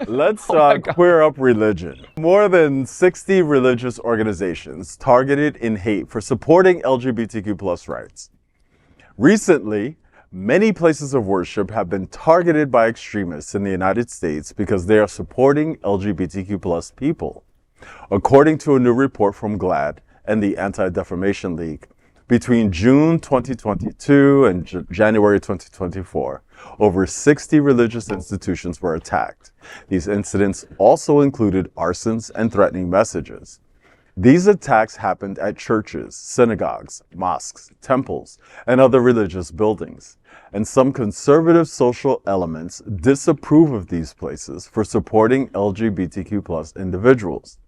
Let's queer up religion. More than 60 religious organizations targeted in hate for supporting LGBTQ plus rights. Recently, many places of worship have been targeted by extremists in the United States because they are supporting LGBTQ plus people. According to a new report from GLAAD and the Anti-Defamation League, between June 2022 and January 2024, over 60 religious institutions were attacked. These incidents also included arsons and threatening messages. These attacks happened at churches, synagogues, mosques, temples, and other religious buildings. And some conservative social elements disapprove of these places for supporting LGBTQ plus individuals.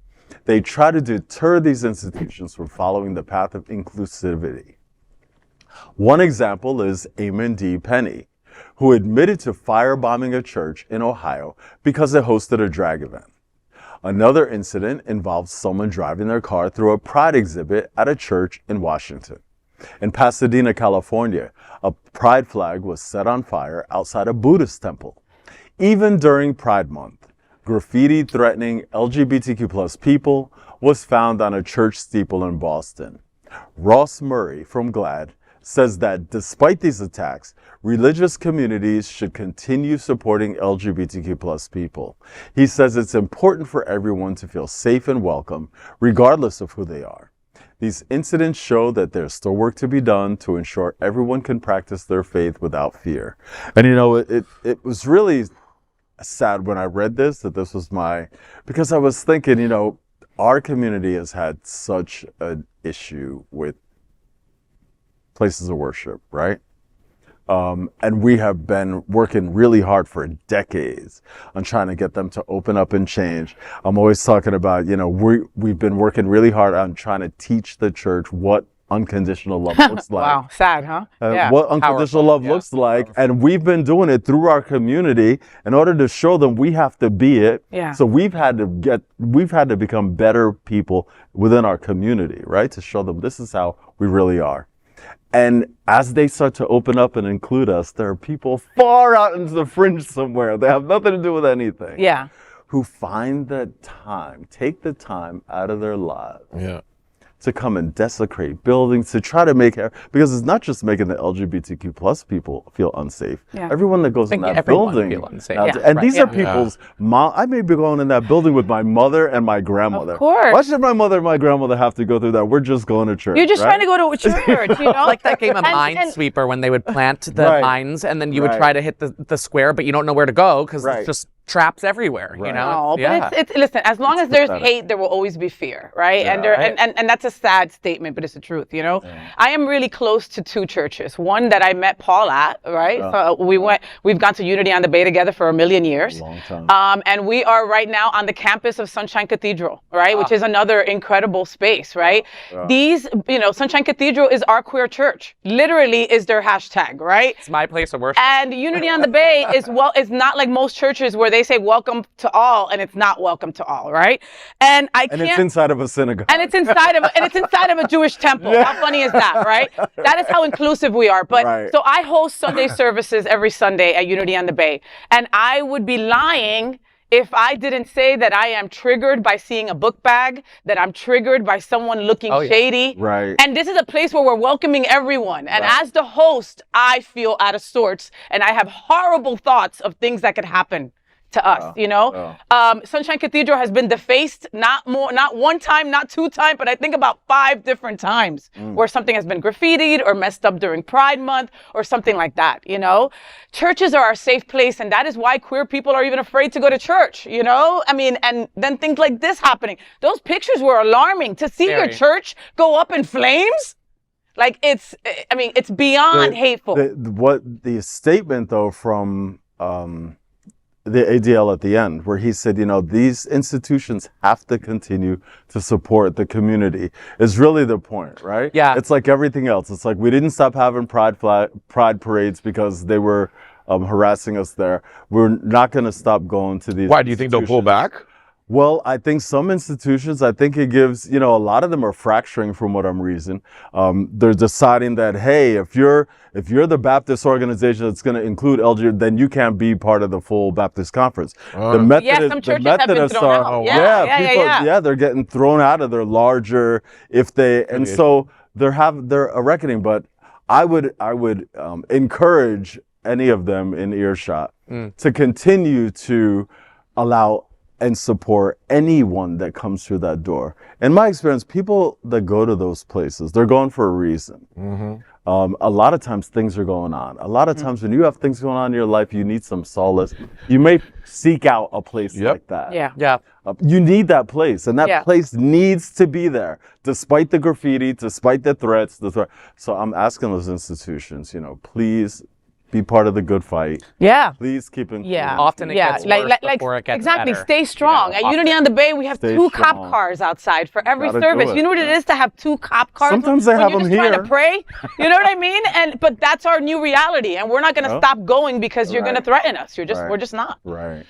They try to deter these institutions from following the path of inclusivity. One example is Aimenn D, who admitted to firebombing a church in Ohio because it hosted a drag event. Another incident involved someone driving their car through a pride exhibit at a church in Washington. In Pasadena, California, a pride flag was set on fire outside a Buddhist temple. Even during Pride Month, graffiti threatening LGBTQ plus people was found on a church steeple in Boston. Ross Murray from GLAAD says that despite these attacks, religious communities should continue supporting LGBTQ plus people. He says it's important for everyone to feel safe and welcome, regardless of who they are. These incidents show that there's still work to be done to ensure everyone can practice their faith without fear. And you know, it was really sad when I read this, that this was because I was thinking, you know, our community has had such an issue with places of worship, right? And we have been working really hard for decades on trying to get them to open up and change. I'm always talking about, you know, we've been working really hard on trying to teach the church what unconditional love looks like. Wow, sad, huh? Yeah. What unconditional love looks like. And we've been doing it through our community in order to show them we have to be it. Yeah. So we've had to become better people within our community, right? To show them this is how we really are. And as they start to open up and include us, there are people far out into the fringe somewhere. They have nothing to do with anything. Yeah. Who find the time, take the time out of their lives. Yeah. To come and desecrate buildings, to try to make it, because it's not just making the LGBTQ plus people feel unsafe. Yeah. Everyone that goes in that building. Feel unsafe. These are people's mom. I may be going in that building with my mother and my grandmother. Of course. Why should my mother and my grandmother have to go through that? We're just going to church. You're just trying to go to a church, you know? Like that game of Minesweeper when they would plant the mines and then you would try to hit the square, but you don't know where to go because it's just traps everywhere, you know? No, but it's listen, as long as there's hate, there will always be fear, right? Yeah. And that's a sad statement, but it's the truth, you know? Yeah. I am really close to two churches. One that I met Paul at, right? So we've gone to Unity on the Bay together for 1 million years. Long time. And we are right now on the campus of Sunshine Cathedral, right? Which is another incredible space, right? These, you know, Sunshine Cathedral is our queer church. Literally is their hashtag, right? It's my place of worship. And Unity on the Bay is not like most churches where they say welcome to all, and it's not welcome to all, right? And it's inside of a synagogue. And it's inside of a Jewish temple. Yeah. How funny is that, right? That is how inclusive we are. But so I host Sunday services every Sunday at Unity on the Bay, and I would be lying if I didn't say that I am triggered by seeing a book bag, that I'm triggered by someone looking shady. Right. And this is a place where we're welcoming everyone. And as the host, I feel out of sorts, and I have horrible thoughts of things that could happen to us, you know? Sunshine Cathedral has been defaced, not one time, not 2 times, but I think about 5 different times where something has been graffitied or messed up during Pride Month or something like that, you know? Churches are our safe place, and that is why queer people are even afraid to go to church, you know? I mean, and then things like this happening. Those pictures were alarming. To see your church go up in flames, like it's beyond hateful. The statement though from the ADL at the end, where he said, you know, these institutions have to continue to support the community, is really the point, right? Yeah. It's like everything else. It's like we didn't stop having pride parades because they were harassing us there. We're not going to stop going to these. Why do you think they'll pull back? Well, I think some institutions, I think it gives, a lot of them are fracturing from what I'm reading. They're deciding that, hey, if you're the Baptist organization that's going to include LGBT, then you can't be part of the full Baptist conference. The Methodist, some churches have been thrown out. Yeah, they're getting thrown out of their larger, and so they're a reckoning. But I would encourage any of them in earshot to continue to allow and support anyone that comes through that door. In my experience, people that go to those places, they're going for a reason. A lot of times things are going on. A lot of times when you have things going on in your life, you need some solace. You may seek out a place like that. Yeah. You need that place, and that place needs to be there, despite the graffiti, despite the threats. So I'm asking those institutions, please be part of the good fight. Yeah. Please keep in. Often it gets worse before it gets exactly. better. Stay strong. At Unity on the Bay, we have two cop cars outside for every service. You know what it is to have two cop cars? Sometimes they have them here. Trying to pray. You know what I mean? But that's our new reality, and we're not going to stop going because you're going to threaten us. We're just not. Right.